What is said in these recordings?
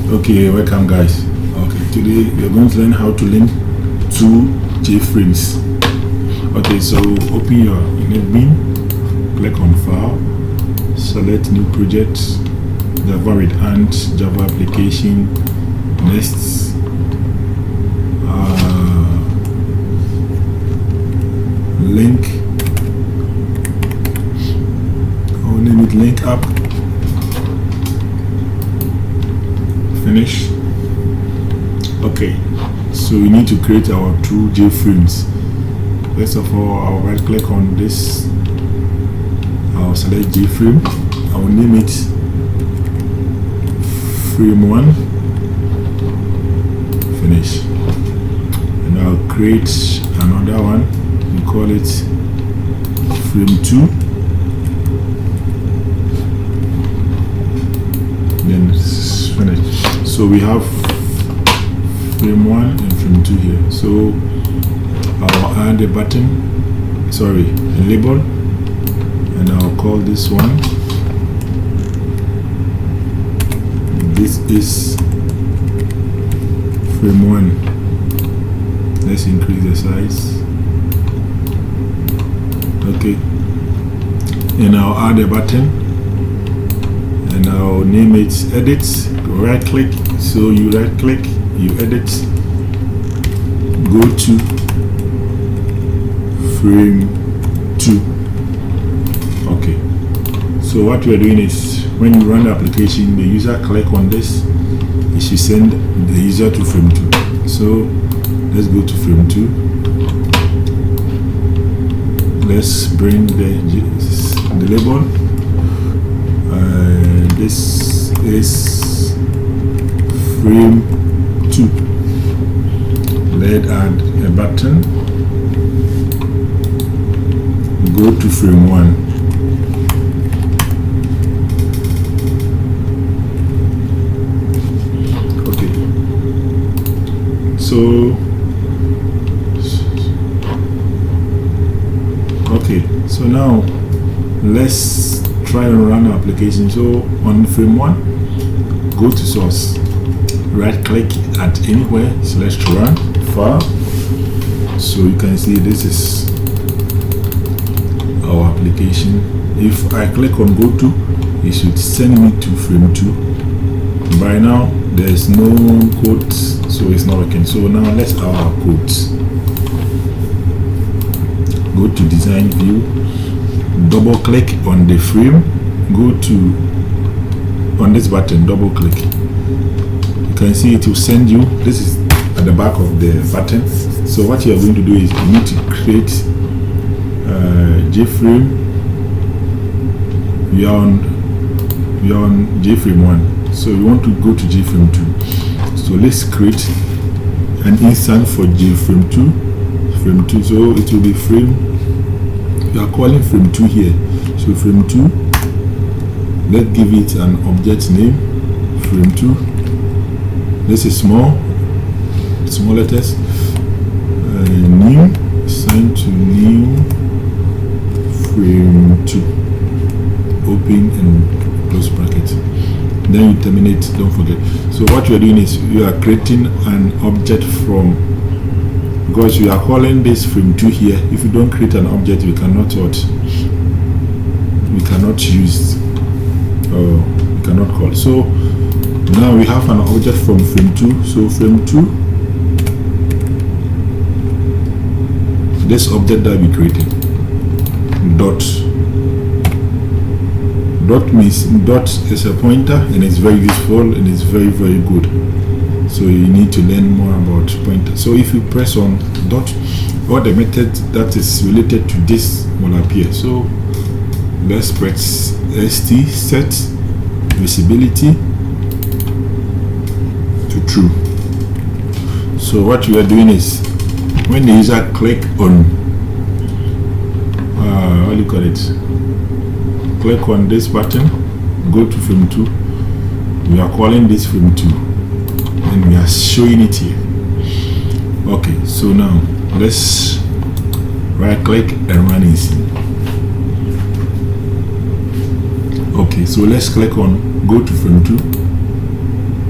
Okay, welcome guys. Okay, today we are going to learn how to link two JFrames. Okay, so open your NetBeans, click on File, select New Project, Java with Ant, Java Application, Next, Link, I'll name it Link App. Finish. Okay, so we need to create our two JFrames. First of all, I'll right click on this, I'll select JFrame, I'll name it frame 1. Finish. And I'll create another one, we call it frame 2. Then finish. So we have frame 1 and frame 2 here. So I'll add a button, sorry, a label, and I'll call this one. This is frame 1. Let's increase the size. Okay. And I'll add a button, and I'll name it Edit. Right click, so you right click, you edit, go to frame 2. Okay, so what we are doing is when you run the application, the user click on this, it should send the user to frame 2. So let's go to frame 2. Let's bring the label. This is frame 2. Let's add a button. Go to frame 1. Okay. So now let's try and run the application. So on frame 1, go to source. Right click at anywhere, select run file. So you can see this is our application. If I click on go to, it should send me to frame 2. By now there is no code, so it's not working. So now let's add our codes. Go to design view, double click on the frame, go to on this button, double click. You can see it will send you, this is at the back of the button. So what you are going to do is you need to create JFrame. We are on JFrame 1, so you want to go to JFrame 2. So let's create an instance for JFrame 2, frame 2. So it will be frame, we are calling frame 2 here. So frame 2, let's give it an object name, frame 2. This is small letters. New, assign to new frame 2. Open and close bracket. Then you terminate, don't forget. So what you are doing is you are creating an object from, because you are calling this frame 2 here. If you don't create an object, we cannot use, or we cannot call. So now we have an object from frame 2. So frame 2, this object that we created, dot means dot is a pointer, and it's very useful and it's very good. So you need to learn more about pointer. So if you press on dot, all the method that is related to this will appear. So let's press st, set visibility to true. So what you are doing is when the user click on what do you call it, click on this button, go to frame 2, we are calling this frame 2 and we are showing it here. Okay, so now let's right click and run in C. Okay, so let's click on go to frame 2.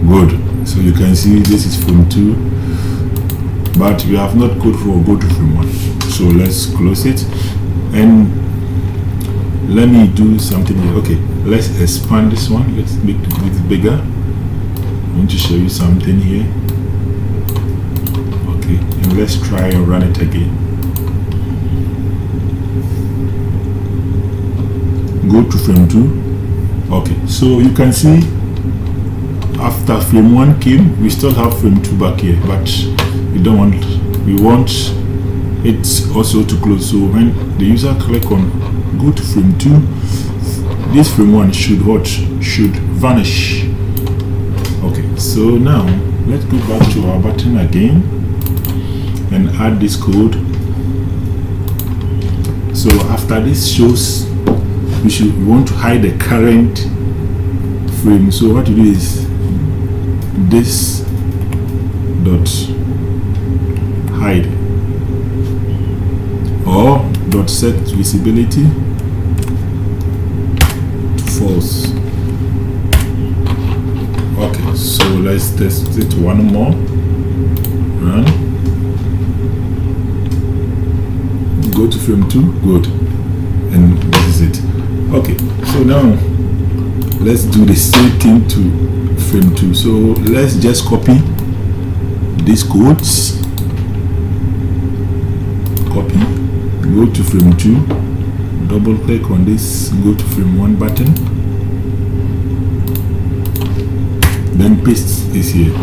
Good. So you can see this is frame 2, but we have not code for go to frame 1. So let's close it, and let me do something here. Okay, let's expand this one. Let's make it bigger. I want to show you something here. Okay, and let's try and run it again. Go to frame 2. Okay, so you can see after frame 1 came, we still have frame 2 back here, but we want it also to close. So when the user click on go to frame 2, this frame 1 should vanish. Okay, so now let's go back to our button again and add this code. So after this shows, we want to hide the current frame. So what you do is this dot hide or dot set visibility to false. Okay, so let's test it one more. Run. Go to frame 2. Good. And this is it. Okay, so now let's do the same thing to frame 2. So let's just copy these codes. Copy. Go to frame 2. Double click on this. Go to frame 1 button. Then paste this here.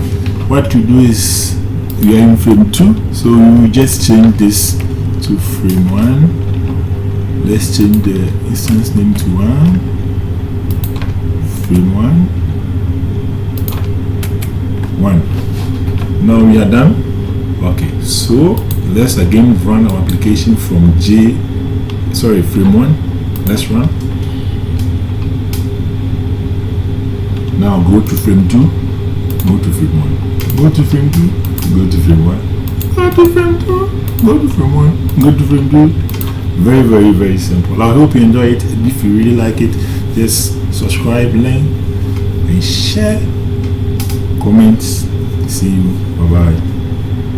What you do is we are in frame 2, so we just change this to frame 1. Let's change the instance name to 1. Frame 1. Now we are done. Okay, so let's again run our application from frame 1. Let's run. Now go to frame 2, go to frame 1, go to frame 2, go to frame 1, go to frame 2, go to frame 1, go to frame 2. Very, very, very simple. I hope you enjoy it. If you really like it, just subscribe, like, and share, comments. See you. Bye bye.